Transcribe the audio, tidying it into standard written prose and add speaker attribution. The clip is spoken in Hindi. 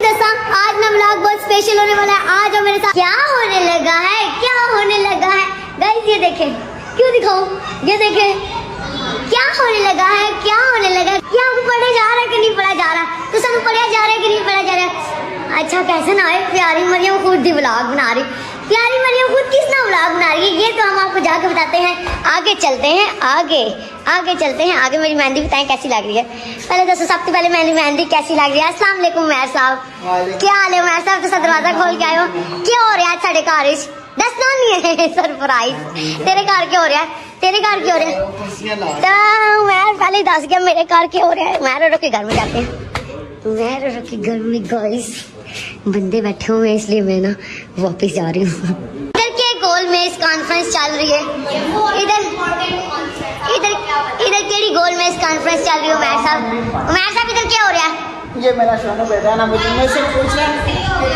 Speaker 1: आज ना व्लॉग बहुत स्पेशल होने वाला है। आज मेरे साथ क्या होने लगा है, क्या होने लगा है गाइस, ये देखें। क्यों दिखाऊं, ये देखें क्या होने लगा है, क्या होने लगा है। क्या आपको पढ़ा जा रहा है कि नहीं पढ़ा जा रहा, तो सानू पढ़ा जा रहा है कि नहीं पढ़ा जा रहा है। अच्छा कैसे ना है, प्यारी मरियम खुद ही व्लॉग बना रही, प्यारी मरियम खुद किस ना व्लॉग बना रही है, ये तो हम आपको जाके बताते हैं। आगे चलते हैं, आगे चलते हैं। आगे मेरी मेहंदी बताएं कैसी लग रही है। पहले दोस्तों सबसे पहले मेरी मेहंदी कैसी लग रही है। अस्सलाम वालेकुम मेहर साहब, क्या हाल है मेहर साहब? तो दरवाजा खोल के आए हो, क्या हो रहा है साढ़े घर? दसना नहीं है सरप्राइज। तेरे घर क्या हो रहा है, तेरे घर क्या हो रहा है? तो मैं पहले दस गया मेरे घर क्या हो रहा है। मैं के घर में जाते हैं, मैं के घर में गाइस बंदे बैठे हुए हैं, इसलिए मैं ना वापस जा रही हूँ। इधर के गोल में इस कॉन्फ्रेंस चल रही है, इधर इधर इधर केड़ी गोल में इस कॉन्फ्रेंस चल रही है। उमर साहब इधर क्या हो रहा है?
Speaker 2: ये मेरा शोनो बेटा है ना, मुझे से पूछ रहा है